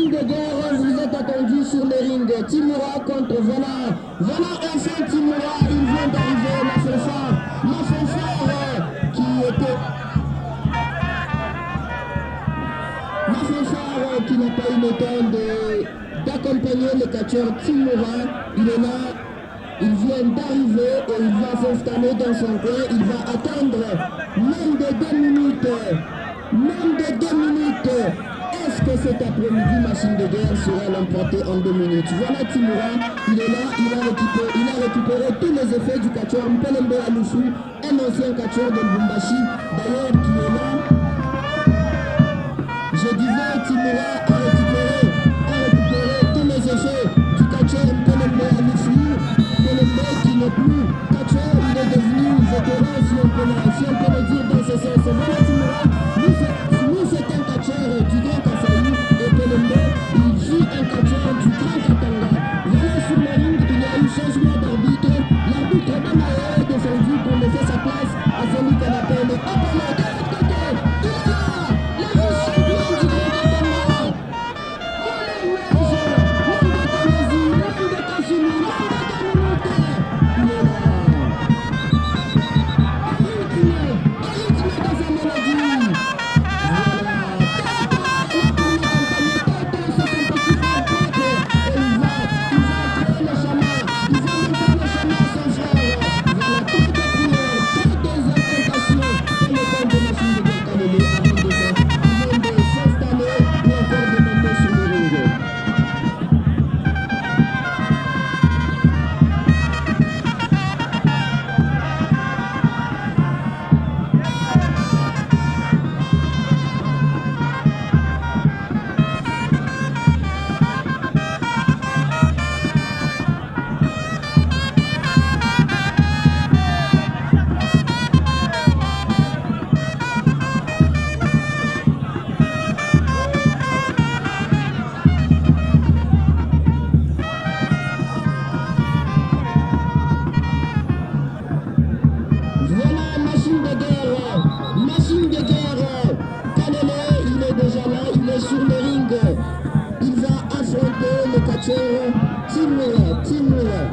machine de guerre, vous êtes attendu sur le ring. Timura contre voilà. Voilà enfin Timura, il vient d'arriver, ma fanfare qui était... Ma fanfare qui n'a pas eu le temps d'accompagner le catcheur Timura. Il est là, il vient d'arriver et il va s'installer dans son coin. Il va attendre même de 2 minutes. Même de 2 minutes. Est-ce que cet après-midi, machine de guerre sera l'emporter en 2 minutes? Voilà Timura, il est là, il a récupéré tous les effets du catcheur Mpelembe Alusu, un ancien catcheur de Lubumbashi, d'ailleurs qui est là. Je disais, Timura a récupéré tous les effets du catcheur Mpelembe Alusu. Mpelembe qui n'est plus catcheur, il est devenu vétéran, si on peut le dire dans ce sens. Voilà Timura, nous c'est un catcheur du Grand Kasaï et Mpelembe, il joue un catcheur du Grand Katanga. Voilà sur le ring, il y a eu changement d'arbitre. L'arbitre Bamae est descendu pour laisser sa place à celui qu'on appelle Apollo. De l'autre côté, il est là, le vice-champion du Grand Katanga. Timura.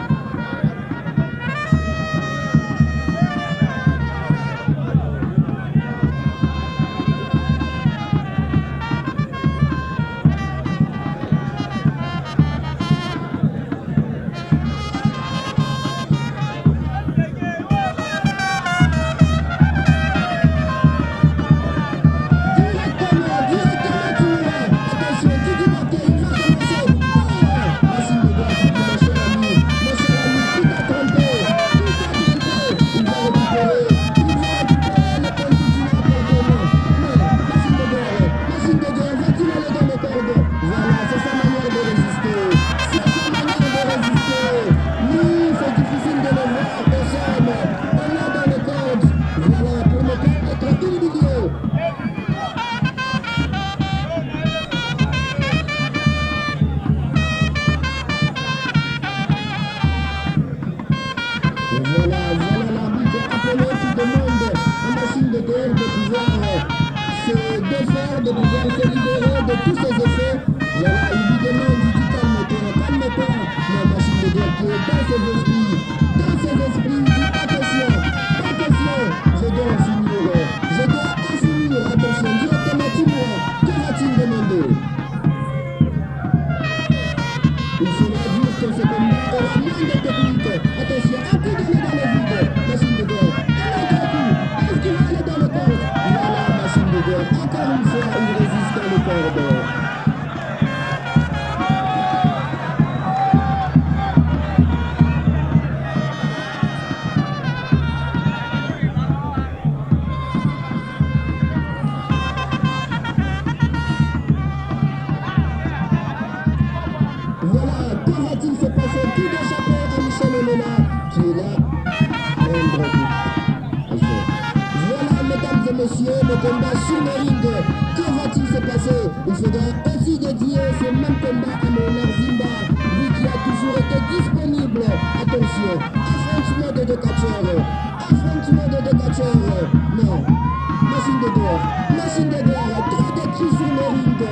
Machine de guerre, trop de cris sur le ring.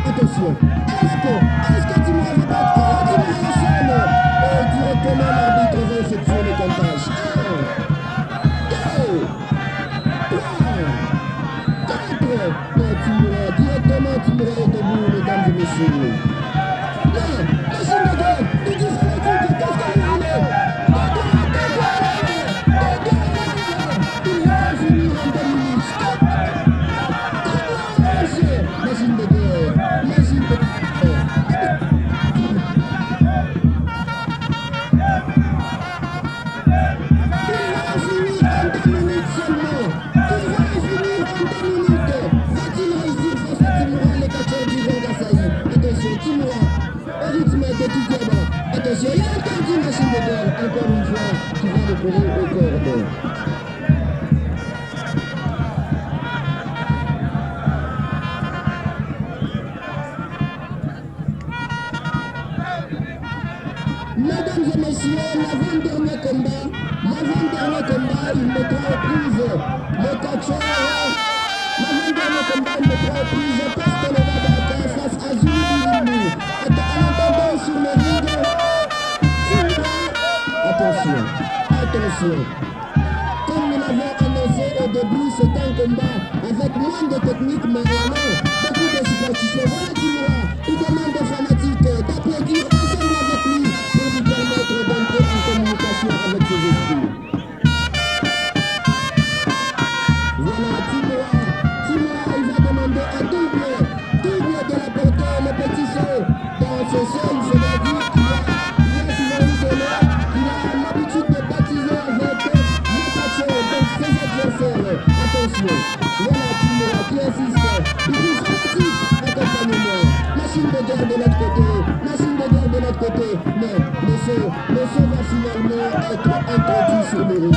Attention, est-ce que Non, Timura, directement Timura est debout, mesdames et messieurs. Là, machine de guerre, il dit fanatique, qu'est-ce que vous voulez? Il va finir en 2 minutes. Stop! Machine de guerre, machine de guerre. Attention, il y a encore une machine de guerre, encore une fois, qui va le courir au corps. Mesdames et messieurs, l'avant-dernier combat, il mettra aux prises le catcheur. L'avant-dernier combat, il mettra aux prises Pastelova Baka face à Zulu. En attendant sur le ring, attention. Comme nous l'avons annoncé au début, c'est un combat avec moins de technique, mais vraiment beaucoup de superstition. Voilà Timura, il demande aux fanatiques d'applaudir ensemble avec lui pour lui permettre d'entrer en communication avec ses esprits. Voilà Timura, il va demander un double de la portée, le petit saut. Dans ce saut, il se va dire qu'il a souvent eu de l'air, qu'il a l'habitude de baptiser avec les catcheurs, donc ses adversaires. Attention, voilà Timura qui insiste, il dit fanatique, accompagnement, machine de guerre de l'autre côté, mais le saut va finalement être introduit sur le ring.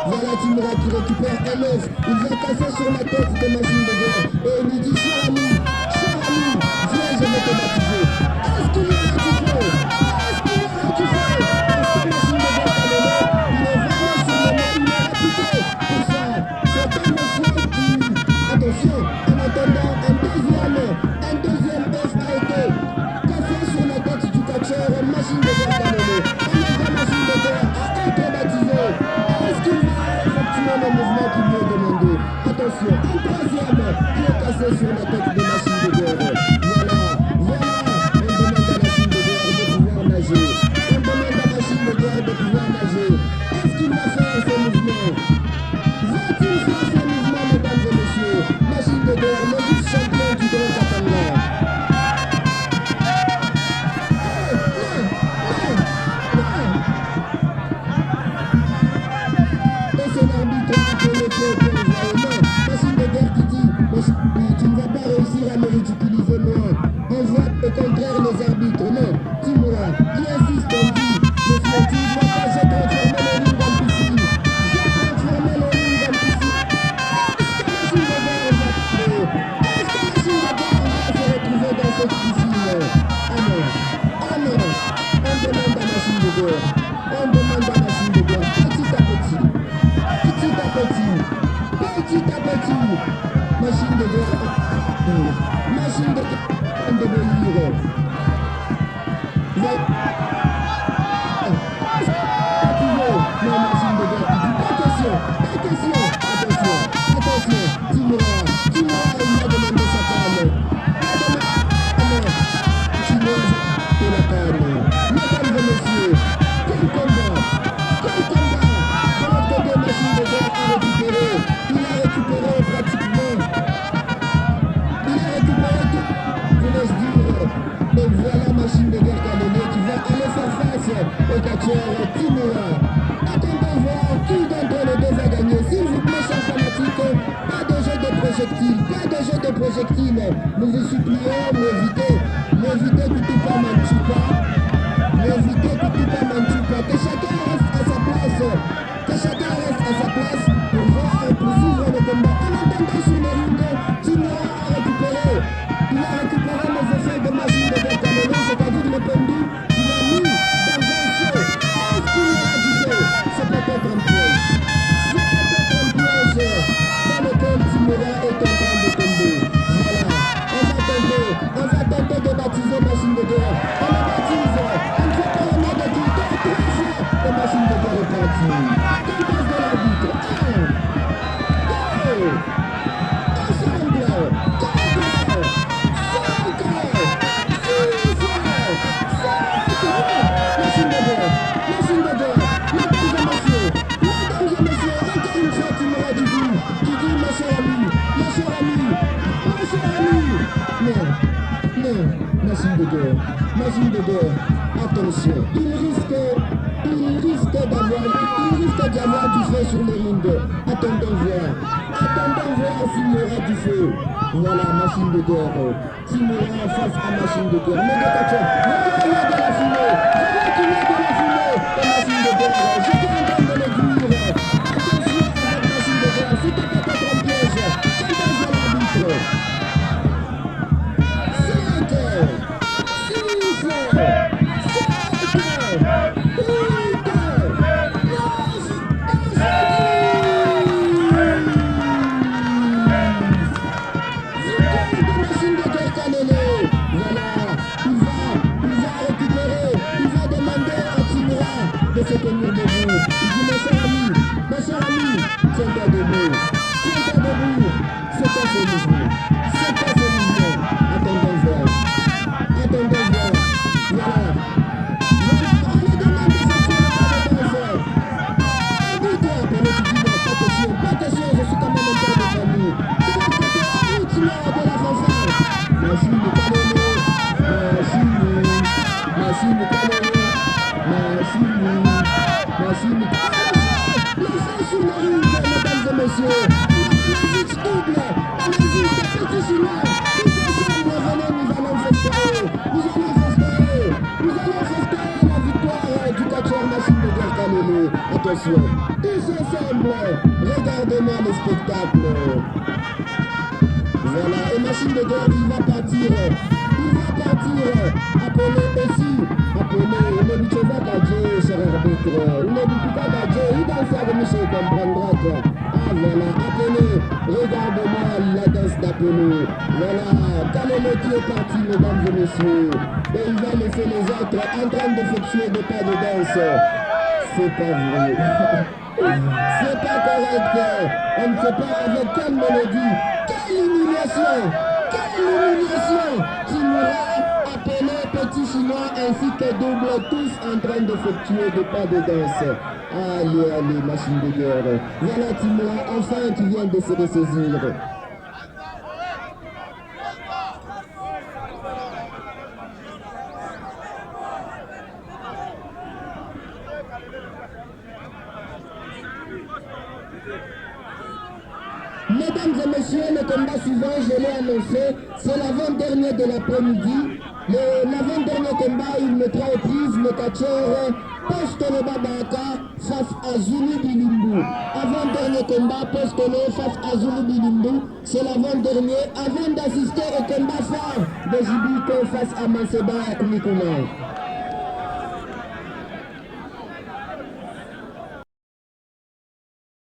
Voilà Timura qui récupère un œuf. Il vient casser sur la tête de machine de guerre. Et il lui dit, cher ami, viens, je vais te baptiser. Est-ce qu'il est rectifié? Est-ce que machine de guerre camerounais, il est vraiment sur le nom, il est réputé pour ça. C'est un monsieur qui, attention, en attendant un deuxième œuf a été cassé sur la tête du catcheur machine de guerre camerounais. Machine de guerre a été baptisé. Est-ce qu'il va effectuer le mouvement qu'il lui est demandé? Attention, un troisième qui est cassé sur la tête de machine de guerre. Voilà, on demande à machine de guerre de pouvoir nager. Est-ce qu'il va faire ce mouvement? Va-t-il faire ce mouvement, mesdames et messieurs? Machine de guerre, le vice-champion du Grand Katanga. Machine de guerre qui dit, tu ne vas pas réussir à me ridiculiser moi. On voit au contraire les arbitres. Non, Timura, qui insiste, on dit, le flotti, moi quand j'ai transformé le ring en piscine. Est-ce que machine de guerre va se retrouver dans cette piscine? Ah non, on demande à machine de guerre. Machine de guerre de délire. Non, machine de guerre, il dit attention, Timura, il m'a demandé sa canne. Timura, de la canne. Mesdames et messieurs, quel combat. De l'autre côté, machine de guerre a récupéré. Il a récupéré pratiquement. Voulais-je dire. Et voilà machine de guerre camerounais qui va aller faire face au catcheur Timura. Attendons voir qui d'entre les deux va gagner. S'il vous plaît, chers fanatiques, pas de jeu de projectiles. Nous vous supplions, m'évitez Kutupa Manchupa. Que chacun reste à sa place pour vivre le combat. En attendant sur le ring, Timura a récupéré les effets de machine de guerre camerounais, c'est-à-dire le pendu qu'il a mis dans un feu. Est-ce qu'il y aura du feu? C'est peut-être un piège. Dans lequel Timura est en train de tomber. Voilà, on va tenter de baptiser machine machine de guerre. On le baptise. On ne fait pas le mot de Dieu. La machine de guerre est partie. Quelle passe de l'arbitre? 1, 2, ensemble. 4, 5, 6, 7, 8. Machine de guerre. Machine de guerre. Mesdames et messieurs. Mesdames et messieurs. Encore une fois, tu m'auras dit. Tu dis, ma chère amie. Ma chère amie. Ma chère amie. Non. Non. Machine de guerre. Machine de guerre. Attention. Il risque d'y avoir du feu sur le ring. Attendons voir. Attendons voir s'il y aura du feu. Voilà, machine de guerre. Timura face à machine de guerre. Mais détachons. Voilà, il y a de la fumée. Voilà qu'il y a de la fumée. Et machine de guerre. J'étais en train de le dire. Attention avec machine de guerre. C'était peut-être un piège. Quelle passe de l'arbitre? 5, 6, 7, se tenir debout. Il dit, ma chère amie, tiens-toi debout. Tiens-toi debout. C'est pas ce mouvement. C'est pas ce mouvement. Attendons voir. Attendons voir. Voilà. Voilà. On lui demande d'effectuer le pas de danse. Arbitre, pour le petit gars, pas question, je suis quand même un père de famille. De l'autre côté, rythme de la fanfare. Machine canonnée. Machine canonnée. Machine. Le feu sur le ring, mesdames et messieurs. La musique double. La musique des petits chinois. Tous ensemble, venez, nous allons fêter. Nous allons fêter. Nous allons fêter la victoire du catcheur machine de guerre Canelo. Attention. Tous ensemble. Regardez-moi le spectacle. Voilà. Et machine de guerre, il va partir. Il va partir. Appelé aussi. Appelé. Il est Gadje, cher arbitre. Il est du Gadje. Il danse avec Michel comprendra. Ah voilà. Appelé. Regardez-moi la danse d'Apollo. Voilà. Canelo qui est parti, mesdames et messieurs. Et il va laisser les autres en train d'effectuer des pas de danse. C'est pas vrai. C'est pas correct. On ne sait pas avec quelle mélodie. Quelle humiliation. Quelle humiliation. Timura, Appelé, Petit Chinois ainsi que Double, tous en train d'effectuer des pas de danse. Allez, allez, machine de guerre. Voilà Timura, enfin qui vient de se ressaisir. Mesdames et messieurs, le combat suivant, je l'ai annoncé, c'est l'avant-dernier de l'après-midi. L'avant-dernier combat, il mettra aux prises le catcheur Postolo Babaka face à Zulu Bilimbu. Avant-dernier combat, Postolo face à Zulu Bilimbu, c'est l'avant-dernier avant d'assister au combat phare de Jibiko face à Manseba Akmikouma.